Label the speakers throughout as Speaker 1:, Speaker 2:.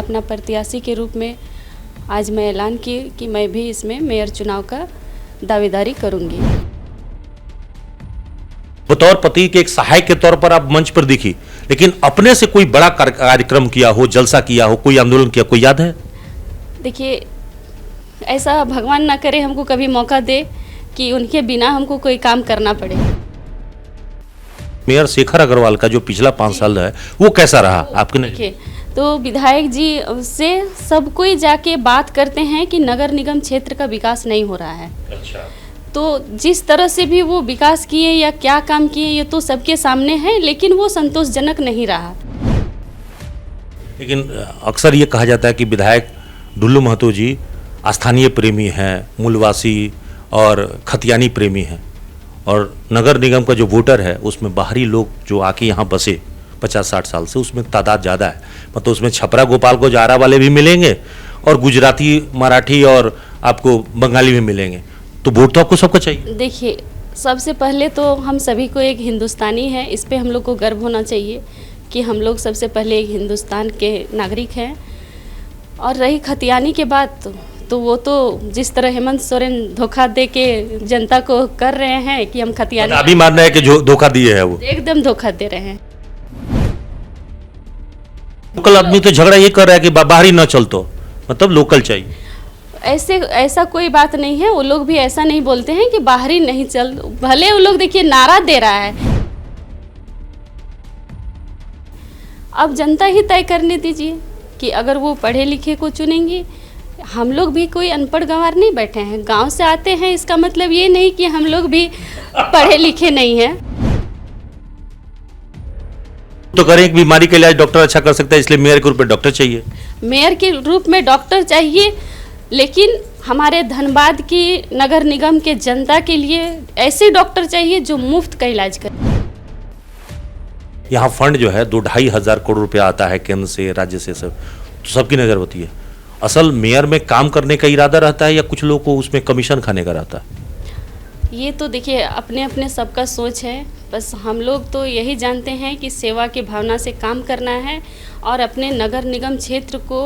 Speaker 1: अपना प्रत्याशी के रूप में आज मैं ऐलान की कि मैं भी इसमें मेयर चुनाव का दावेदारी करूंगी।
Speaker 2: बतौर पति के एक सहायक के तौर पर आप मंच पर दिखी, लेकिन अपने से कोई बड़ा कार्यक्रम किया हो, जलसा किया हो, कोई आंदोलन किया, कोई याद है?
Speaker 1: देखिए, ऐसा भगवान ना करे हमको कभी मौका दे कि उनके बिना हमको कोई काम करना पड़े।
Speaker 2: मेयर शेखर अग्रवाल का जो पिछला 5 साल है वो कैसा रहा आपके?
Speaker 1: देखिए, तो विधायक जी से सब कोई जाके बात करते हैं कि नगर निगम क्षेत्र का विकास नहीं हो रहा है।
Speaker 2: अच्छा।
Speaker 1: तो जिस तरह से भी वो विकास किए या क्या काम किए ये तो सबके सामने है, लेकिन वो संतोषजनक नहीं रहा।
Speaker 2: लेकिन अक्सर ये कहा जाता है कि विधायक ढुल्लू महतो जी स्थानीय प्रेमी हैं, मूलवासी और खतियानी प्रेमी हैं, और नगर निगम का जो वोटर है उसमें बाहरी लोग जो आके यहाँ बसे 50-60 साल से, उसमें तादाद ज़्यादा है। मतलब उसमें छपरा गोपाल को जारा वाले भी मिलेंगे और गुजराती, मराठी और आपको बंगाली भी मिलेंगे, तो वोट तो आपको सबको चाहिए।
Speaker 1: देखिए, सबसे पहले तो हम सभी को एक हिंदुस्तानी है, इस पे हम लोग को गर्व होना चाहिए कि हम लोग सबसे पहले एक हिंदुस्तान के नागरिक हैं। और रही खतियानी के बात, तो वो तो जिस तरह हेमंत सोरेन धोखा दे के जनता को कर रहे हैं कि हम खतियानी,
Speaker 2: अभी मानना है कि जो धोखा दिए है वो
Speaker 1: एकदम धोखा दे रहे हैं।
Speaker 2: लोकल आदमी तो झगड़ा ये कर रहा है कि बाहरी न चल, तो मतलब लोकल चाहिए।
Speaker 1: ऐसा कोई बात नहीं है, वो लोग भी ऐसा नहीं बोलते हैं कि बाहरी नहीं चल, भले वो लोग देखिए नारा दे रहा है। अब जनता ही तय करने दीजिए कि अगर वो पढ़े लिखे को चुनेंगे। हम लोग भी कोई अनपढ़ गंवार नहीं बैठे हैं, गांव से आते हैं, इसका मतलब ये नहीं कि हम लोग भी पढ़े लिखे नहीं हैं।
Speaker 2: तो करें, एक बीमारी के इलाज डॉक्टर अच्छा कर सकता है, इसलिए मेयर के रूप में डॉक्टर चाहिए।
Speaker 1: मेयर के रूप में डॉक्टर चाहिए, लेकिन हमारे धनबाद की नगर निगम के जनता के लिए ऐसे डॉक्टर चाहिए जो मुफ्त का इलाज करे।
Speaker 2: यहाँ फंड जो है 2-2.5 हजार करोड़ रुपया आता है केंद्र से, राज्य से, सब तो सबकी नजर होती है। असल मेयर में काम करने का इरादा रहता है या कुछ लोगों को उसमें कमीशन खाने का रहता है?
Speaker 1: ये तो देखिए अपने अपने सबका सोच है, बस हम लोग तो यही जानते हैं कि सेवा की भावना से काम करना है और अपने नगर निगम क्षेत्र को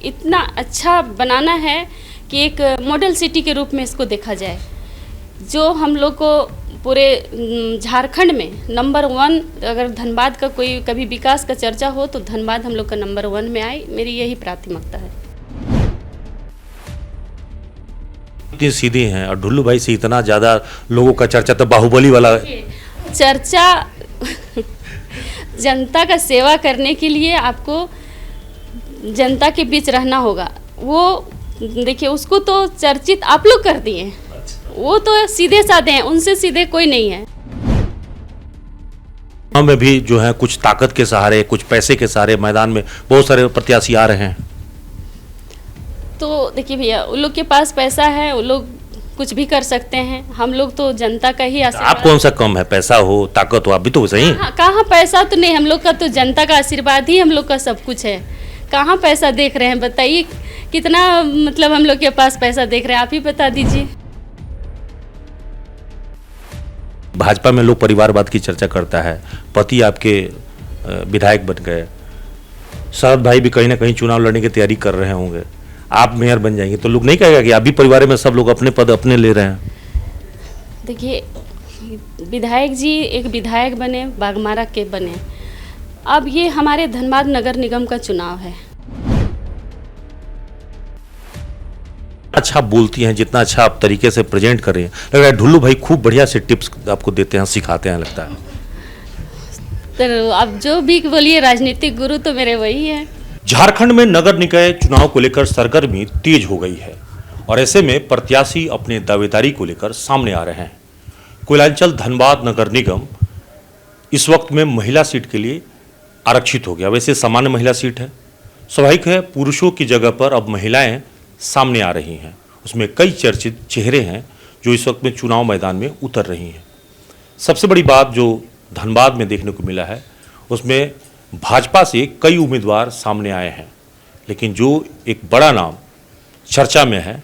Speaker 1: इतना अच्छा बनाना है कि एक मॉडल सिटी के रूप में इसको देखा जाए, जो हम लोग को पूरे झारखंड में नंबर 1, अगर धनबाद का कोई कभी विकास का चर्चा हो तो धनबाद हम लोग का नंबर 1 में आए। मेरी यही प्राथमिकता है।
Speaker 2: इतनी सीधे हैं और ढुल्लू भाई से इतना ज़्यादा लोगों का चर्चा, तो बाहुबली वाला
Speaker 1: चर्चा जनता का सेवा करने के लिए आपको जनता के बीच रहना होगा। वो देखिए, उसको तो चर्चित आप लोग कर दिए, वो तो सीधे साधे हैं, उनसे सीधे कोई नहीं है।
Speaker 2: में भी जो है कुछ ताकत के सहारे, कुछ पैसे के सहारे मैदान में बहुत सारे प्रत्याशी आ रहे हैं।
Speaker 1: तो देखिए भैया, उन लोग के पास पैसा है, वो लोग कुछ भी कर सकते हैं। हम लोग तो जनता का ही आशीर्वाद।
Speaker 2: आप कौन सा कम है, पैसा हो, ताकत हो? आप भी तो सही।
Speaker 1: कहाँ पैसा तो नहीं, हम लोग का तो जनता का आशीर्वाद ही हम लोग का सब कुछ है। कहाँ पैसा देख रहे हैं, बताइए कितना, मतलब हम लोग के पास पैसा देख रहे हैं, आप ही बता दीजिए।
Speaker 2: भाजपा में लोग परिवारवाद की चर्चा करता है, पति आपके विधायक बन गए, शरद भाई भी कहीं ना कहीं चुनाव लड़ने की तैयारी कर रहे होंगे, आप मेयर बन जाएंगे तो लोग नहीं कहेगा कि अभी परिवार में सब लोग अपने पद अपने ले रहे हैं?
Speaker 1: देखिए, विधायक जी एक विधायक बने, बाघमारा के बने, अब ये हमारे धनबाद नगर निगम का चुनाव है।
Speaker 2: अच्छा बोलती हैं, जितना अच्छा आप तरीके से प्रेजेंट कर रही हैं, लग रहा है ढुल्लू भाई खूब बढ़िया से टिप्स आपको देते हैं, सिखाते हैं, लगता है।
Speaker 1: तो अब जो भी बोलिए, राजनीतिक गुरु तो मेरे वही है।
Speaker 2: झारखंड में नगर निकाय चुनाव को लेकर सरगर्मी तेज हो गई है और ऐसे में प्रत्याशी अपने दावेदारी को लेकर सामने आ रहे हैं। कोयलांचल धनबाद नगर निगम इस वक्त में महिला सीट के लिए आरक्षित हो गया। वैसे सामान्य महिला सीट है, स्वाभाविक है, पुरुषों की जगह पर अब महिलाएं सामने आ रही हैं। उसमें कई चर्चित चेहरे हैं जो इस वक्त में चुनाव मैदान में उतर रही हैं। सबसे बड़ी बात जो धनबाद में देखने को मिला है, उसमें भाजपा से कई उम्मीदवार सामने आए हैं, लेकिन जो एक बड़ा नाम चर्चा में है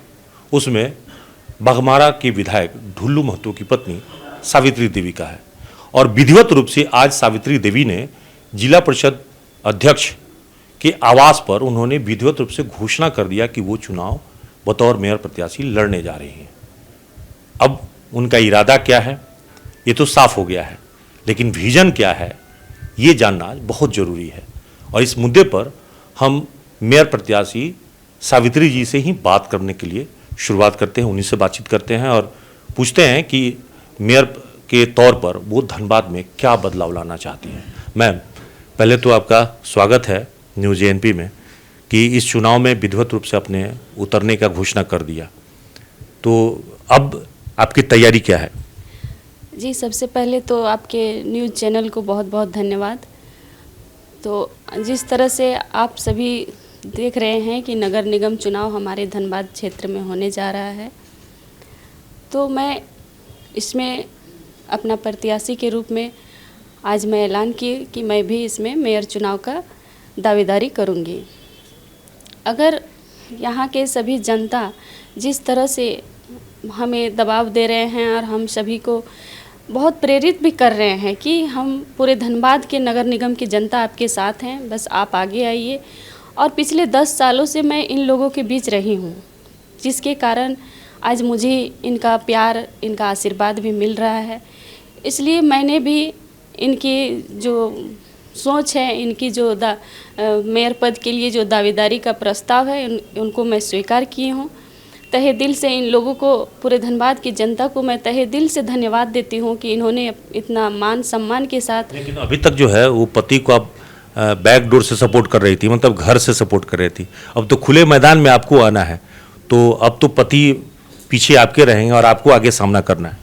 Speaker 2: उसमें बाघमारा के विधायक ढुल्लू महतो की पत्नी सावित्री देवी का है। और विधिवत रूप से आज सावित्री देवी ने जिला परिषद अध्यक्ष के आवास पर उन्होंने विधिवत रूप से घोषणा कर दिया कि वो चुनाव बतौर मेयर प्रत्याशी लड़ने जा रही हैं। अब उनका इरादा क्या है ये तो साफ हो गया है, लेकिन विजन क्या है ये जानना बहुत ज़रूरी है। और इस मुद्दे पर हम मेयर प्रत्याशी सावित्री जी से ही बात करने के लिए शुरुआत करते हैं, उन्हीं से बातचीत करते हैं और पूछते हैं कि मेयर के तौर पर वो धनबाद में क्या बदलाव लाना चाहती हैं। मैम, पहले तो आपका स्वागत है न्यूज़ JNP में कि इस चुनाव में विधिवत रूप से अपने उतरने का घोषणा कर दिया, तो अब आपकी तैयारी क्या है?
Speaker 1: जी, सबसे पहले तो आपके न्यूज़ चैनल को बहुत बहुत धन्यवाद। तो जिस तरह से आप सभी देख रहे हैं कि नगर निगम चुनाव हमारे धनबाद क्षेत्र में होने जा रहा है, तो मैं इसमें अपना प्रत्याशी के रूप में आज मैं ऐलान की कि मैं भी इसमें मेयर चुनाव का दावेदारी करूंगी। अगर यहाँ के सभी जनता जिस तरह से हमें दबाव दे रहे हैं और हम सभी को बहुत प्रेरित भी कर रहे हैं कि हम पूरे धनबाद के नगर निगम की जनता आपके साथ हैं, बस आप आगे आइए। और पिछले 10 सालों से मैं इन लोगों के बीच रही हूँ, जिसके कारण आज मुझे इनका प्यार, इनका आशीर्वाद भी मिल रहा है। इसलिए मैंने भी इनकी जो सोच है, इनकी जो मेयर पद के लिए जो दावेदारी का प्रस्ताव है, उनको मैं स्वीकार की हूँ। तहे दिल से इन लोगों को, पूरे धनबाद की जनता को मैं तहे दिल से धन्यवाद देती हूँ कि इन्होंने इतना मान सम्मान के साथ।
Speaker 2: लेकिन अभी तक जो है वो पति को आप बैक डोर से सपोर्ट कर रही थी, मतलब घर से सपोर्ट कर रही थी। अब तो खुले मैदान में आपको आना है, तो अब तो पति पीछे आपके रहेंगे और आपको आगे सामना करना है।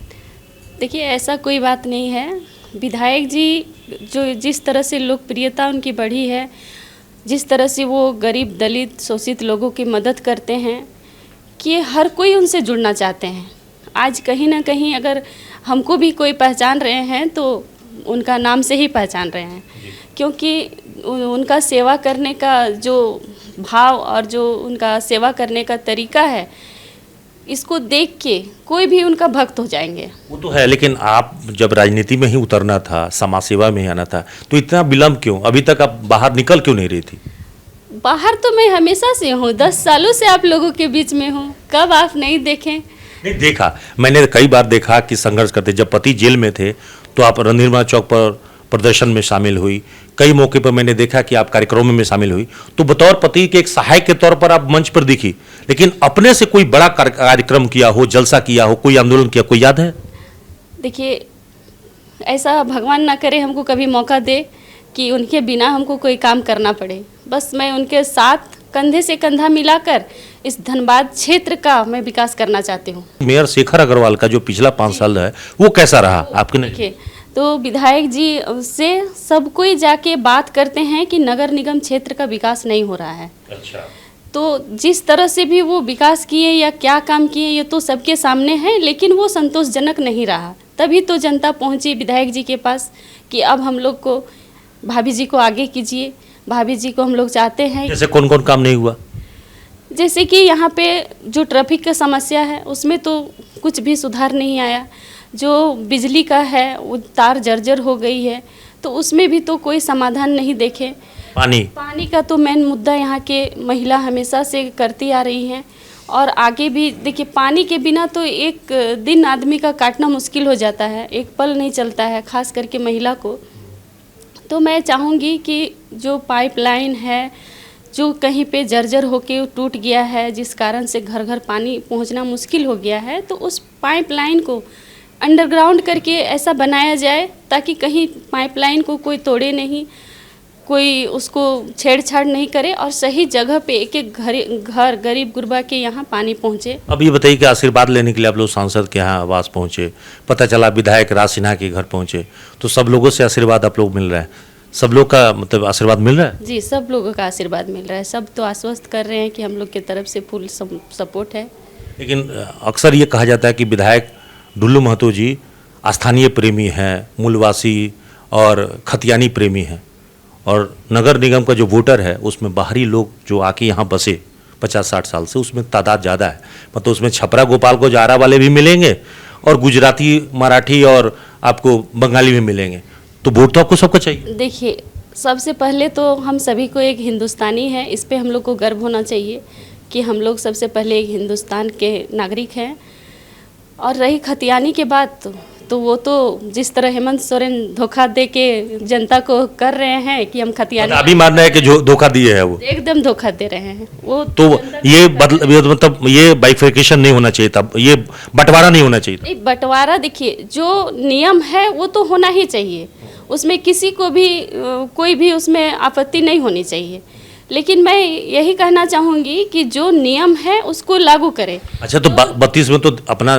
Speaker 1: देखिए, ऐसा कोई बात नहीं है। विधायक जी जो जिस तरह से लोकप्रियता उनकी बढ़ी है, जिस तरह से वो गरीब, दलित, शोषित लोगों की मदद करते हैं कि हर कोई उनसे जुड़ना चाहते हैं। आज कहीं ना कहीं अगर हमको भी कोई पहचान रहे हैं तो उनका नाम से ही पहचान रहे हैं, क्योंकि उनका सेवा करने का जो भाव और जो उनका सेवा करने का तरीका है, इसको देख के कोई भी उनका भक्त हो जाएंगे।
Speaker 2: वो तो है, लेकिन आप जब राजनीति में ही उतरना था, समाज सेवा में ही आना था, तो इतना विलम्ब क्यों? अभी तक आप बाहर निकल क्यों नहीं रही थी?
Speaker 1: बाहर तो मैं हमेशा से हूँ, 10 सालों से आप लोगों के बीच में हूँ। कब आप नहीं देखें?
Speaker 2: नहीं देखा, मैंने कई बार देखा कि संघर्ष करते। जब पति जेल में थे तो आप रणधीरवा चौक पर प्रदर्शन में शामिल हुई, कई मौके पर मैंने देखा कि आप कार्यक्रमों में शामिल हुई। तो बतौर पति के एक सहायक के तौर पर आप मंच पर दिखी, लेकिन अपने से कोई बड़ा कार्यक्रम किया हो, जलसा किया हो, कोई आंदोलन किया, कोई याद है?
Speaker 1: देखिए, ऐसा भगवान ना करे हमको कभी मौका दे कि उनके बिना हमको कोई काम करना पड़े। बस मैं उनके साथ कंधे से कंधा मिलाकर इस धनबाद क्षेत्र का मैं विकास करना चाहती हूँ।
Speaker 2: मेयर शेखर अग्रवाल का जो पिछला 5 साल है वो कैसा रहा आपके?
Speaker 1: देखिए, तो विधायक जी से सब कोई जाके बात करते हैं कि नगर निगम क्षेत्र का विकास नहीं हो रहा है।
Speaker 2: अच्छा।
Speaker 1: तो जिस तरह से भी वो विकास किए या क्या काम किए ये तो सबके सामने है, लेकिन वो संतोषजनक नहीं रहा। तभी तो जनता पहुंची विधायक जी के पास कि अब हम लोग को, भाभी जी को आगे कीजिए, भाभी जी को हम लोग चाहते हैं।
Speaker 2: जैसे कौन कौन काम नहीं हुआ?
Speaker 1: जैसे कि यहाँ पे जो ट्रैफिक का समस्या है उसमें तो कुछ भी सुधार नहीं आया। जो बिजली का है वो तार जर्जर हो गई है, तो उसमें भी तो कोई समाधान नहीं देखे। पानी का तो मेन मुद्दा यहाँ के महिला हमेशा से करती आ रही हैं, और आगे भी देखिए, पानी के बिना तो एक दिन आदमी का काटना मुश्किल हो जाता है, एक पल नहीं चलता है, खास करके महिला को। तो मैं चाहूँगी कि जो पाइपलाइन है जो कहीं पे जर्जर होके टूट गया है, जिस कारण से घर घर पानी पहुंचना मुश्किल हो गया है, तो उस पाइपलाइन को अंडरग्राउंड करके ऐसा बनाया जाए ताकि कहीं पाइपलाइन को कोई तोड़े नहीं, कोई उसको छेड़छाड़ नहीं करे, और सही जगह पे एक एक घर गरीब गुरबा के यहाँ पानी पहुँचे।
Speaker 2: अब ये बताइए कि आशीर्वाद लेने के लिए आप लोग सांसद के यहाँ आवास पहुँचे, पता चला विधायक राज सिन्हा के घर पहुँचे, तो सब लोगों से आशीर्वाद आप लोग मिल रहा है? सब लोग का मतलब आशीर्वाद मिल रहा है?
Speaker 1: जी, सब लोगों का आशीर्वाद मिल रहा है। सब तो आश्वस्त कर रहे हैं कि हम लोग की तरफ से फुल सपोर्ट है।
Speaker 2: लेकिन अक्सर ये कहा जाता है कि विधायक डुल्लू महतो जी स्थानीय प्रेमी हैं, मूलवासी और खतियानी प्रेमी हैं, और नगर निगम का जो वोटर है उसमें बाहरी लोग जो आके यहाँ बसे 50-60 साल से, उसमें तादाद ज़्यादा है। मतलब उसमें छपरा गोपाल को जारा वाले भी मिलेंगे और गुजराती, मराठी और आपको बंगाली भी मिलेंगे, तो वोट तो आपको सबका चाहिए।
Speaker 1: देखिए, सबसे पहले तो हम सभी को एक हिंदुस्तानी है, इस पे हम लोग को गर्व होना चाहिए कि हम लोग सबसे पहले एक हिंदुस्तान के नागरिक हैं। और रही खतियानी के बात तो वो तो जिस तरह हेमंत सोरेन धोखा दे के जनता को कर रहे हैं कि हम खतियानी,
Speaker 2: अभी मानना है कि जो धोखा दिए है वो
Speaker 1: एकदम धोखा दे रहे हैं वो
Speaker 2: तो ये मतलब ये बाइफर्केशन नहीं होना चाहिए था, ये बंटवारा नहीं होना चाहिए था।
Speaker 1: नहीं, बंटवारा देखिए जो नियम है वो तो होना ही चाहिए, उसमें किसी को भी कोई भी उसमें आपत्ति नहीं होनी चाहिए, लेकिन मैं यही कहना चाहूँगी कि जो नियम है उसको लागू करें।
Speaker 2: अच्छा, तो 32 में तो अपना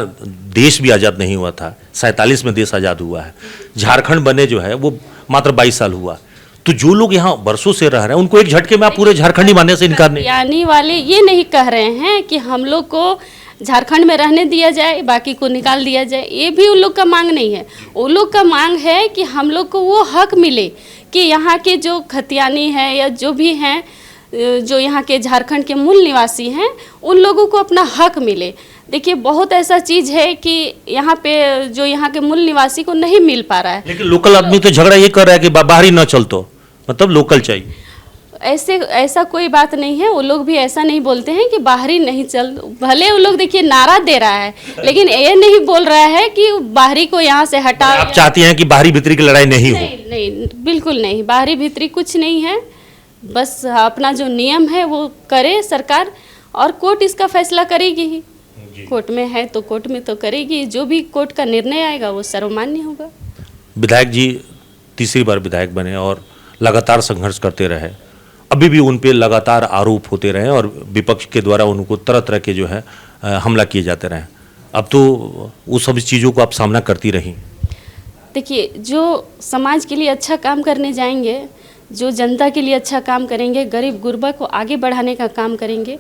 Speaker 2: देश भी आज़ाद नहीं हुआ था, 47 में देश आज़ाद हुआ है। झारखंड बने जो है वो मात्र 22 साल हुआ। तो जो लोग यहाँ बरसों से रह रहे हैं उनको एक झटके में आप पूरे झारखंडी मानने से इनकार नहीं।
Speaker 1: यानी वाले ये नहीं कह रहे हैं कि हम लोग को झारखंड में रहने दिया जाए, बाकी को निकाल दिया जाए, ये भी उन लोग का मांग नहीं है। उन लोग का मांग है कि हम लोग को वो हक मिले कि यहाँ के जो खतियानी है या जो भी हैं, जो यहाँ के झारखंड के मूल निवासी हैं, उन लोगों को अपना हक मिले। देखिए बहुत ऐसा चीज़ है कि यहाँ पे जो यहाँ के मूल निवासी को नहीं मिल पा रहा है।
Speaker 2: लेकिन लोकल आदमी तो झगड़ा ये कर रहा है कि बाहरी न चल, तो मतलब लोकल चाहिए।
Speaker 1: ऐसा कोई बात नहीं है, वो लोग भी ऐसा नहीं बोलते हैं कि बाहरी नहीं चल, भले वो लोग देखिए नारा दे रहा है लेकिन ये नहीं बोल रहा है कि बाहरी को यहाँ से हटा।
Speaker 2: आप चाहती हैं कि बाहरी भीतरी की लड़ाई नहीं हो?
Speaker 1: नहीं, बिल्कुल नहीं, बाहरी भीतरी कुछ नहीं है, बस अपना जो नियम है वो करे सरकार, और कोर्ट इसका फैसला करेगी ही। कोर्ट में है तो कोर्ट में तो करेगी, जो भी कोर्ट का निर्णय आएगा वो सर्वमान्य होगा।
Speaker 2: विधायक जी तीसरी बार विधायक बने और लगातार संघर्ष करते रहे, अभी भी उन पे लगातार आरोप होते रहे और विपक्ष के द्वारा उनको तरह तरह के जो है हमला किए जाते रहे। अब तो वो सभी चीज़ों को आप सामना करती रही।
Speaker 1: देखिए जो समाज के लिए अच्छा काम करने जाएंगे, जो जनता के लिए अच्छा काम करेंगे, गरीब गुरबा को आगे बढ़ाने का काम करेंगे,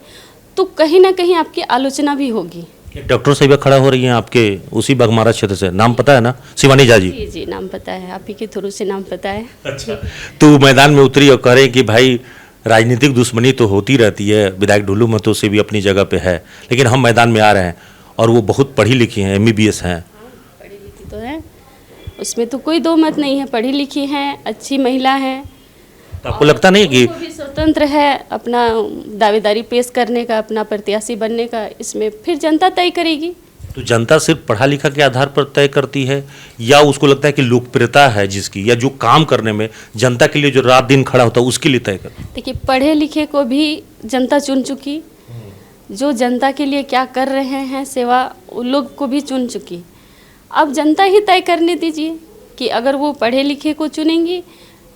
Speaker 1: तो कहीं ना कहीं आपकी आलोचना भी होगी।
Speaker 2: डॉक्टर साहिबा खड़ा हो रही हैं आपके उसी बघमारा क्षेत्र से, नाम पता है ना? शिवानी झा जी।
Speaker 1: जी नाम पता है, आप ही के थ्रू से नाम पता है।
Speaker 2: अच्छा, तो मैदान में उतरी और कह रहे हैं कि भाई राजनीतिक दुश्मनी तो होती रहती है, विधायक ढुल्लू महतो से भी अपनी जगह पे है, लेकिन हम मैदान में आ रहे हैं और वो बहुत पढ़ी लिखी हैं, MBBS हैं।
Speaker 1: पढ़ी लिखी तो है, उसमें तो कोई दो मत नहीं है, पढ़ी लिखी हैं, अच्छी महिला हैं।
Speaker 2: तो आपको लगता नहीं कि
Speaker 1: भी स्वतंत्र है अपना दावेदारी पेश करने का, अपना प्रत्याशी बनने का, इसमें फिर जनता तय करेगी।
Speaker 2: तो जनता सिर्फ पढ़ा लिखा के आधार पर तय करती है, या उसको लगता है कि लोकप्रियता है जिसकी, या जो काम करने में जनता के लिए जो रात दिन खड़ा होता है उसके लिए तय करती है?
Speaker 1: देखिए पढ़े लिखे को भी जनता चुन चुकी, जो जनता के लिए क्या कर रहे हैं सेवा, उन लोग को भी चुन चुकी। अब जनता ही तय करने दीजिए कि अगर वो पढ़े लिखे को चुनेंगी।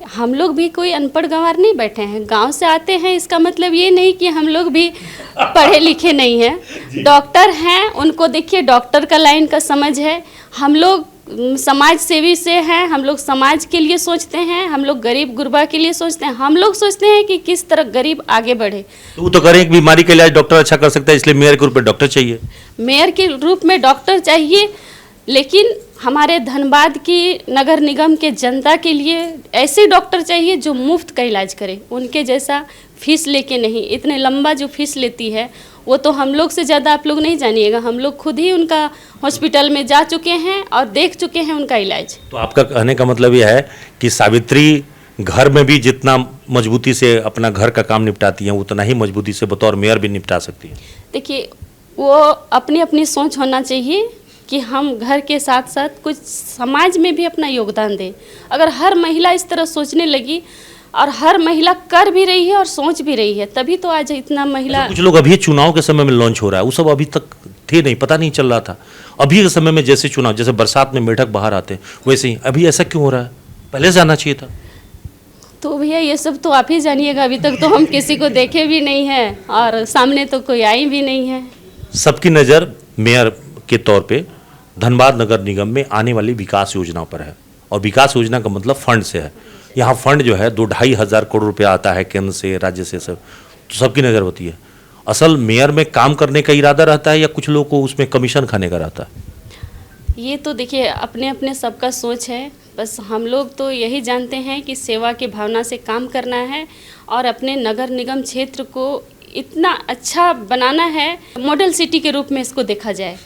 Speaker 1: हम लोग भी कोई अनपढ़ गंवार नहीं बैठे हैं, गांव से आते हैं, इसका मतलब ये नहीं कि हम लोग भी पढ़े लिखे नहीं हैं। डॉक्टर हैं, उनको देखिए डॉक्टर का लाइन का समझ है। हम लोग समाज सेवी से हैं, हम लोग समाज के लिए सोचते हैं, हम लोग गरीब गुरबा के लिए सोचते हैं, हम लोग सोचते हैं कि किस तरह गरीब आगे बढ़े।
Speaker 2: तो वो तो करें कि बीमारी के इलाज डॉक्टर अच्छा कर सकता है, इसलिए मेयर के रूप में डॉक्टर चाहिए।
Speaker 1: मेयर के रूप में डॉक्टर चाहिए, लेकिन हमारे धनबाद की नगर निगम के जनता के लिए ऐसे डॉक्टर चाहिए जो मुफ्त का इलाज करे, उनके जैसा फीस लेके नहीं। इतने लंबा जो फीस लेती है वो तो हम लोग से ज़्यादा आप लोग नहीं जानिएगा, हम लोग खुद ही उनका हॉस्पिटल में जा चुके हैं और देख चुके हैं उनका इलाज।
Speaker 2: तो आपका कहने का मतलब यह है कि सावित्री घर में भी जितना मजबूती से अपना घर का काम निपटाती हैं उतना ही मजबूती से बतौर मेयर भी निपटा सकती हैं।
Speaker 1: देखिए वो अपनी अपनी सोच होना चाहिए कि हम घर के साथ साथ कुछ समाज में भी अपना योगदान दें। अगर हर महिला इस तरह सोचने लगी और हर महिला कर भी रही है और सोच भी रही है, तभी तो आज इतना महिला।
Speaker 2: कुछ लोग अभी चुनाव के समय में लॉन्च हो रहा है, वो सब अभी तक थे नहीं, पता नहीं चल रहा था। अभी के समय में जैसे चुनाव, जैसे बरसात में मेढक बाहर आते हैं, वैसे ही अभी ऐसा क्यों हो रहा है? पहले से आना चाहिए था।
Speaker 1: तो भैया ये सब तो आप ही जानिएगा, अभी तक तो हम किसी को देखे भी नहीं है और सामने तो कोई आई भी नहीं है। सबकी
Speaker 2: नज़र मेयर के तौर पे धनबाद नगर निगम में आने वाली विकास योजनाओं पर है, और विकास योजना का मतलब फंड से है। यहाँ फंड जो है 2-2.5 हज़ार करोड़ रुपया आता है केंद्र से, राज्य से, सब तो सबकी नज़र होती है। असल मेयर में काम करने का इरादा रहता है या कुछ लोगों को उसमें कमीशन खाने का रहता है?
Speaker 1: ये तो देखिए अपने अपने सबका सोच है, बस हम लोग तो यही जानते हैं कि सेवा की भावना से काम करना है और अपने नगर निगम क्षेत्र को इतना अच्छा बनाना है, मॉडल सिटी के रूप में इसको देखा जाए।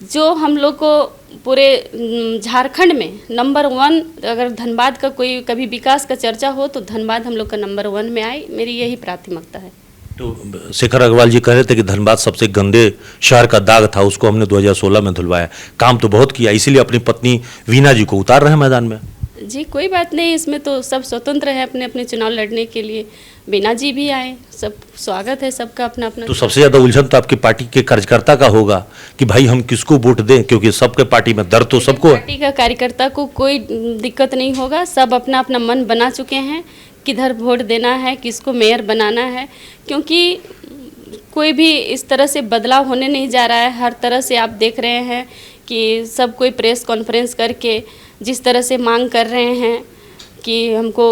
Speaker 1: जो हम लोग को पूरे झारखंड में नंबर 1, अगर धनबाद का कोई कभी विकास का चर्चा हो तो धनबाद हम लोग का नंबर 1 में आए, मेरी यही प्राथमिकता है।
Speaker 2: तो शेखर अग्रवाल जी कह रहे थे कि धनबाद सबसे गंदे शहर का दाग था, उसको हमने 2016 में धुलवाया, काम तो बहुत किया, इसीलिए अपनी पत्नी वीना जी को उतार रहे हैं मैदान में।
Speaker 1: जी कोई बात नहीं, इसमें तो सब स्वतंत्र है अपने अपने चुनाव लड़ने के लिए। बीना जी भी आए, सब स्वागत है सबका अपना अपना।
Speaker 2: तो सबसे ज्यादा उलझन तो आपकी पार्टी के कार्यकर्ता का होगा कि भाई हम किसको वोट दें, क्योंकि सबके पार्टी में दर्द तो सबको है।
Speaker 1: पार्टी का कार्यकर्ता को कोई दिक्कत नहीं होगा, सब अपना अपना मन बना चुके हैं किधर वोट देना है, किसको मेयर बनाना है, क्योंकि कोई भी इस तरह से बदलाव होने नहीं जा रहा है। हर तरह से आप देख रहे हैं कि सब कोई प्रेस कॉन्फ्रेंस करके जिस तरह से मांग कर रहे हैं कि हमको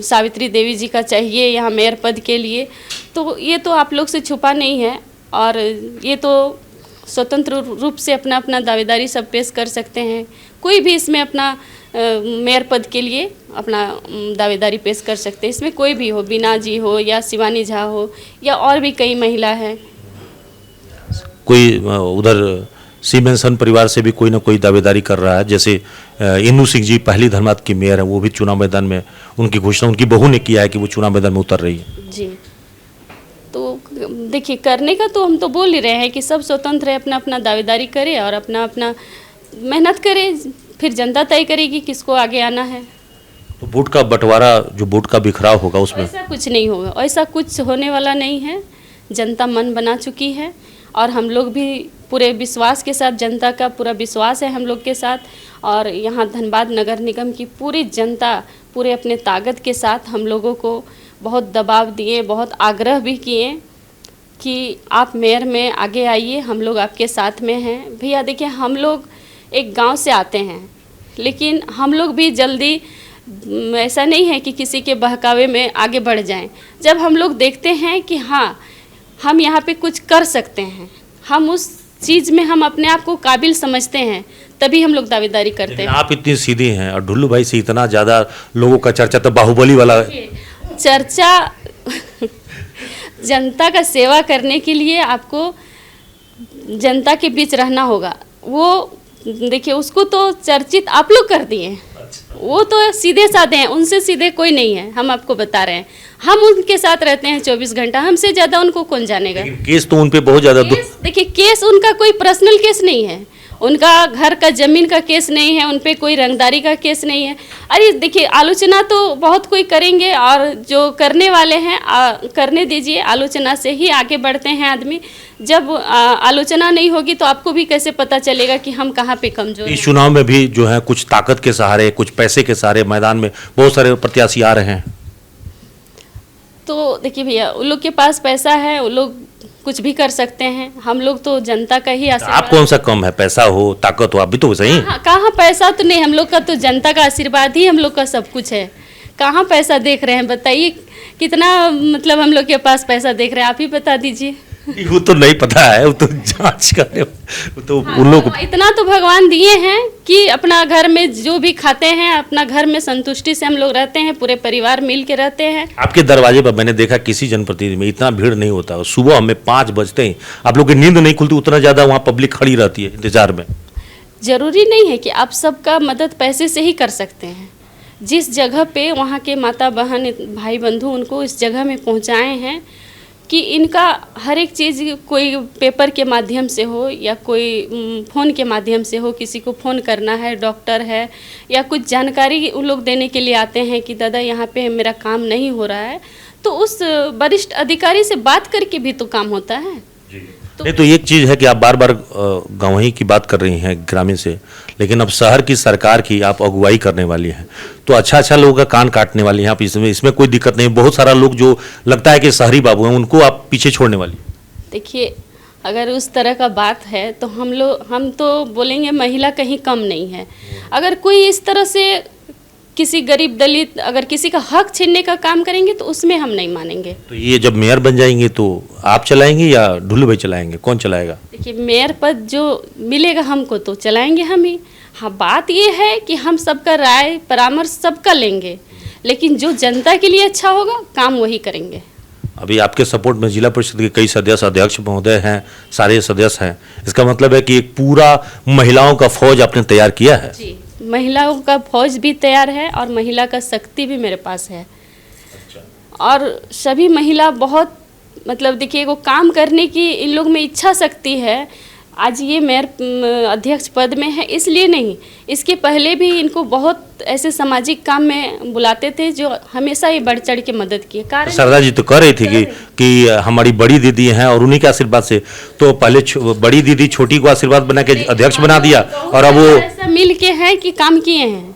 Speaker 1: सावित्री देवी जी का चाहिए यहाँ मेयर पद के लिए, तो ये तो आप लोग से छुपा नहीं है और ये तो स्वतंत्र रूप से अपना अपना दावेदारी सब पेश कर सकते हैं। कोई भी इसमें अपना मेयर पद के लिए अपना दावेदारी पेश कर सकते हैं। इसमें कोई भी हो, बीना जी हो या शिवानी झा हो या और भी कई महिला हैं।
Speaker 2: कोई उधर सीमेंसन परिवार से भी कोई ना कोई दावेदारी कर रहा है, जैसे इन्नू सिंह जी पहली धनबाद की मेयर है, वो भी चुनाव मैदान में, उनकी घोषणा उनकी बहू ने किया है कि वो चुनाव मैदान में उतर रही है।
Speaker 1: जी तो देखिए, करने का तो हम तो बोल ही रहे हैं कि सब स्वतंत्र है, अपना अपना दावेदारी करे और अपना अपना मेहनत करे, फिर जनता तय करेगी किसको आगे आना है।
Speaker 2: तो वोट का बंटवारा, जो वोट का बिखराव होगा उसमें
Speaker 1: ऐसा कुछ नहीं होगा, ऐसा कुछ होने वाला नहीं है। जनता मन बना चुकी है और हम लोग भी पूरे विश्वास के साथ, जनता का पूरा विश्वास है हम लोग के साथ, और यहाँ धनबाद नगर निगम की पूरी जनता पूरे अपने ताकत के साथ हम लोगों को बहुत दबाव दिए, बहुत आग्रह भी किए कि आप मेयर में आगे आइए, हम लोग आपके साथ में हैं। भैया देखिए, हम लोग एक गांव से आते हैं, लेकिन हम लोग भी जल्दी ऐसा नहीं है कि किसी के बहकावे में आगे बढ़ जाएं। जब हम लोग देखते हैं कि हाँ हम यहाँ पे कुछ कर सकते हैं, हम उस चीज़ में हम अपने आप को काबिल समझते हैं, तभी हम लोग दावेदारी करते हैं।
Speaker 2: आप इतनी सीधी हैं और ढुल्लू भाई से इतना ज़्यादा लोगों का चर्चा, तो बाहुबली वाला
Speaker 1: चर्चा जनता का सेवा करने के लिए आपको जनता के बीच रहना होगा। वो देखिए, उसको तो चर्चित आप लोग कर दिए, वो तो सीधे साधे हैं, उनसे सीधे कोई नहीं है। हम आपको बता रहे हैं, हम उनके साथ रहते हैं 24 घंटा, हमसे ज़्यादा उनको कौन जानेगा।
Speaker 2: केस तो उन पे बहुत ज़्यादा,
Speaker 1: देखिए केस उनका कोई पर्सनल केस नहीं है, उनका घर का जमीन का केस नहीं है, उन पे कोई रंगदारी का केस नहीं है। अरे देखिए, आलोचना तो बहुत कोई करेंगे और जो करने वाले हैं करने दीजिए, आलोचना से ही आगे बढ़ते हैं आदमी। जब आलोचना नहीं होगी तो आपको भी कैसे पता चलेगा कि हम कहाँ पे कमजोर हैं।
Speaker 2: इस चुनाव में भी जो है कुछ ताकत के सहारे, कुछ पैसे के सहारे मैदान में बहुत सारे प्रत्याशी आ रहे हैं।
Speaker 1: तो देखिए भैया, उन लोग के पास पैसा है, वो लोग कुछ भी कर सकते हैं। हम लोग तो जनता का ही आशीर्वाद।
Speaker 2: आप कौन सा कम है, पैसा हो ताकत हो, आप भी तो सही।
Speaker 1: कहाँ पैसा तो नहीं, हम लोग का तो जनता का आशीर्वाद ही हम लोग का सब कुछ है। कहाँ पैसा देख रहे हैं बताइए, कितना मतलब हम लोग के पास पैसा देख रहे हैं, आप ही बता दीजिए।
Speaker 2: वो तो नहीं पता है, वो तो जांच करे, वो तो उन लोग
Speaker 1: इतना तो भगवान दिए हैं कि अपना घर में जो भी खाते हैं, अपना घर में संतुष्टि से हम लोग रहते हैं, पूरे परिवार मिल के रहते हैं।
Speaker 2: आपके दरवाजे पर मैंने देखा किसी जनप्रतिनिधि में इतना भीड़ नहीं होता, सुबह हमें 5 बजते ही आप लोग की नींद नहीं खुलती, उतना ज़्यादा वहाँ पब्लिक खड़ी रहती है इंतजार में।
Speaker 1: जरूरी नहीं है कि आप सबका मदद पैसे से ही कर सकते हैं। जिस जगह पे वहाँ के माता बहन भाई बंधु उनको इस जगह में पहुँचाए हैं कि इनका हर एक चीज़, कोई पेपर के माध्यम से हो या कोई फ़ोन के माध्यम से हो, किसी को फ़ोन करना है, डॉक्टर है या कुछ जानकारी उन लोग देने के लिए आते हैं कि दादा यहाँ पे मेरा काम नहीं हो रहा है, तो उस वरिष्ठ अधिकारी से बात करके भी तो काम होता है।
Speaker 2: नहीं तो एक चीज़ है कि आप बार बार गंवही की बात कर रही हैं ग्रामीण से, लेकिन अब शहर की सरकार की आप अगुवाई करने वाली हैं, तो अच्छा लोगों का कान काटने वाली हैं आप। इसमें कोई दिक्कत नहीं। बहुत सारा लोग जो लगता है कि शहरी बाबू हैं, उनको आप पीछे छोड़ने वाली।
Speaker 1: देखिए, अगर उस तरह का बात है तो हम तो बोलेंगे महिला कहीं कम नहीं है। अगर कोई इस तरह से किसी गरीब दलित अगर किसी का हक छीनने का काम करेंगे तो उसमें हम नहीं मानेंगे।
Speaker 2: तो ये जब मेयर बन जाएंगे तो आप चलाएंगे या ढुल्लू भाई चलाएंगे, कौन चलाएगा?
Speaker 1: देखिए, मेयर पद जो मिलेगा हमको तो चलाएंगे हम ही। हाँ, बात ये है कि हम सबका राय परामर्श सबका लेंगे, लेकिन जो जनता के लिए अच्छा होगा काम वही करेंगे।
Speaker 2: अभी आपके सपोर्ट में जिला परिषद के कई सदस्य, अध्यक्ष महोदय हैं, सारे सदस्य हैं। इसका मतलब है कि एक पूरा महिलाओं का फौज आपने तैयार किया है।
Speaker 1: जी, महिलाओं का फौज भी तैयार है और महिला का शक्ति भी मेरे पास है। और सभी महिला बहुत मतलब देखिए वो काम करने की इन लोग में इच्छा शक्ति है। आज ये मेयर अध्यक्ष पद में है इसलिए नहीं, इसके पहले भी इनको बहुत ऐसे सामाजिक काम में बुलाते थे जो हमेशा ही बढ़ चढ़ के मदद किए। कारण
Speaker 2: सरदा जी तो कह रही थी कि हमारी बड़ी दीदी हैं और उन्हीं के आशीर्वाद से तो पहले बड़ी दीदी छोटी को आशीर्वाद बना के अध्यक्ष बना दिया और अब वो
Speaker 1: ऐसा मिल के है कि काम किए हैं।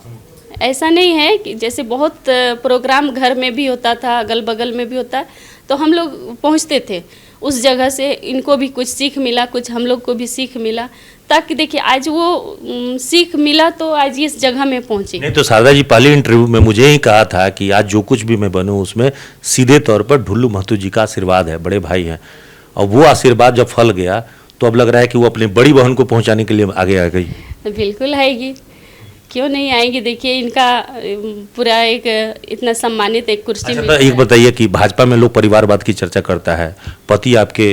Speaker 1: ऐसा नहीं है कि जैसे बहुत प्रोग्राम घर में भी होता था, अगल बगल में भी होता, तो हम लोग पहुंचते थे उस जगह से। इनको भी कुछ सीख मिला, कुछ हम लोग को भी सीख मिला, ताकि देखिए आज वो सीख मिला तो आज इस जगह में पहुंचे।
Speaker 2: नहीं तो शारदा जी पहले इंटरव्यू में मुझे ही कहा था कि आज जो कुछ भी मैं बनूं उसमें सीधे तौर पर ढुल्लू महतो जी का आशीर्वाद है, बड़े भाई हैं। और वो आशीर्वाद जब फल गया तो अब लग रहा है कि वो अपनी बड़ी बहन को पहुंचाने के लिए आगे आ गई।
Speaker 1: बिल्कुल आएगी, क्यों नहीं आएंगी। देखिए इनका पूरा एक इतना सम्मानित एक कुर्सी
Speaker 2: अच्छा, एक बताइए कि भाजपा में लोग परिवारवाद की चर्चा करता है, पति आपके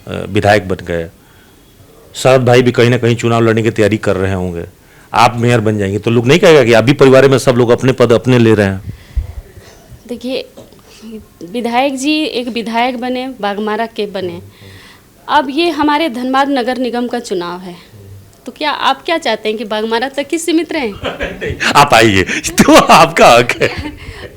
Speaker 2: विधायक बन गए, शरद भाई भी कहीं ना कहीं चुनाव लड़ने की तैयारी कर रहे होंगे, आप मेयर बन जाएंगे तो लोग नहीं कहेगा कि आप भी परिवार में सब लोग अपने पद अपने ले रहे हैं?
Speaker 1: देखिए विधायक जी एक विधायक बने, बाघमारा के बने, अब ये हमारे धनबाद नगर निगम का चुनाव है, तो क्या आप क्या चाहते हैं कि बाघमारा तक ही सीमित रहें?
Speaker 2: आप आइए, तो आपका हक है।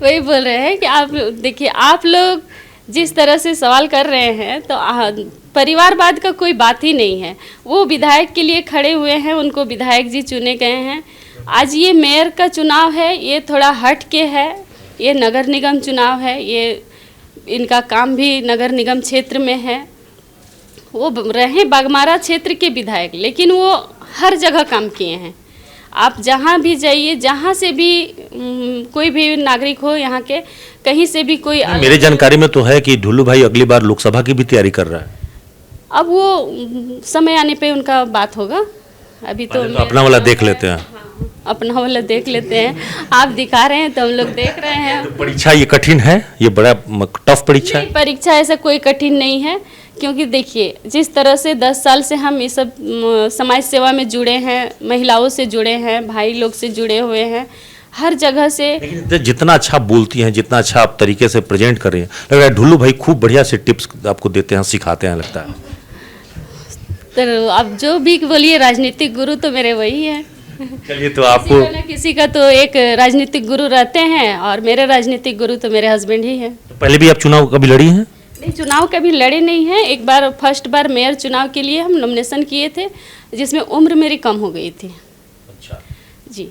Speaker 1: वही बोल रहे हैं कि आप देखिए, आप लोग जिस तरह से सवाल कर रहे हैं तो परिवारवाद का कोई बात ही नहीं है। वो विधायक के लिए खड़े हुए हैं, उनको विधायक जी चुने गए हैं। आज ये मेयर का चुनाव है, ये थोड़ा हट के है, ये नगर निगम चुनाव है, ये इनका काम भी नगर निगम क्षेत्र में है। वो रहे बाघमारा क्षेत्र के विधायक, लेकिन वो हर जगह काम किए हैं। आप जहाँ भी जाइए, जहाँ से भी कोई भी नागरिक हो यहाँ के, कहीं से भी कोई
Speaker 2: मेरे जानकारी में तो है कि ढुल्लू भाई अगली बार लोकसभा की भी तैयारी कर रहा है।
Speaker 1: अब वो समय आने पे उनका बात होगा, अभी तो
Speaker 2: अपना वाला देख लेते हैं।
Speaker 1: अपना वाला देख लेते हैं। आप दिखा रहे हैं तो हम लोग देख रहे हैं।
Speaker 2: तो परीक्षा ये कठिन है, ये बड़ा टफ परीक्षा है?
Speaker 1: परीक्षा ऐसा कोई कठिन नहीं है, क्योंकि देखिए जिस तरह से 10 साल से हम ये सब समाज सेवा में जुड़े हैं, महिलाओं से जुड़े हैं, भाई लोग से जुड़े हुए हैं, हर जगह से।
Speaker 2: लेकिन जितना अच्छा आप बोलती हैं, जितना अच्छा आप तरीके से प्रेजेंट कर रही हैं, लग रहा है ढुल्लू भाई खूब बढ़िया से टिप्स आपको देते हैं, सिखाते हैं, लगता है।
Speaker 1: तो आप जो भी बोलिए, राजनीतिक गुरु तो मेरे वही हैं।
Speaker 2: चलिए, तो आपको
Speaker 1: किसी का तो एक राजनीतिक गुरु रहते हैं, और मेरे राजनीतिक गुरु तो मेरे हस्बैंड ही हैं।
Speaker 2: पहले भी आप चुनाव कभी लड़ी हैं?
Speaker 1: नहीं, चुनाव कभी लड़े नहीं हैं। एक बार फर्स्ट बार मेयर चुनाव के लिए हम नॉमिनेशन किए थे, जिसमें उम्र मेरी कम हो गई थी।
Speaker 2: अच्छा
Speaker 1: जी,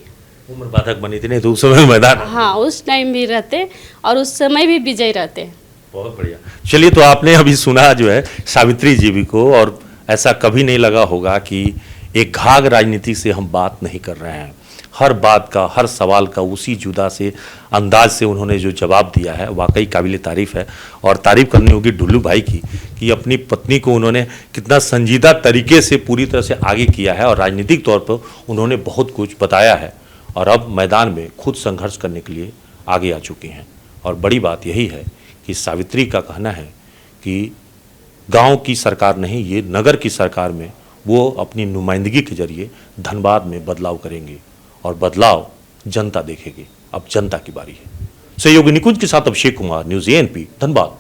Speaker 2: उम्र बाधक बनी थी, नहीं तो उस समय मैदान।
Speaker 1: हाँ, उस टाइम भी रहते और उस समय भी विजय रहते।
Speaker 2: बहुत बढ़िया। चलिए, तो आपने अभी सुना जो है सावित्री जी को, और ऐसा कभी नहीं लगा होगा कि एक घाघ राजनीति से हम बात नहीं कर रहे हैं। हर बात का, हर सवाल का उसी जुदा से अंदाज से उन्होंने जो जवाब दिया है, वाकई काबिल तारीफ़ है। और तारीफ़ करनी होगी ढुल्लू भाई की कि अपनी पत्नी को उन्होंने कितना संजीदा तरीके से पूरी तरह से आगे किया है, और राजनीतिक तौर पर उन्होंने बहुत कुछ बताया है, और अब मैदान में खुद संघर्ष करने के लिए आगे आ चुकी हैं। और बड़ी बात यही है कि सावित्री का कहना है कि गांव की सरकार नहीं, ये नगर की सरकार में वो अपनी नुमाइंदगी के जरिए धनबाद में बदलाव करेंगे, और बदलाव जनता देखेगी। अब जनता की बारी है। सहयोगी निकुंज के साथ अभिषेक कुमार, न्यूज़ ANP, धनबाद।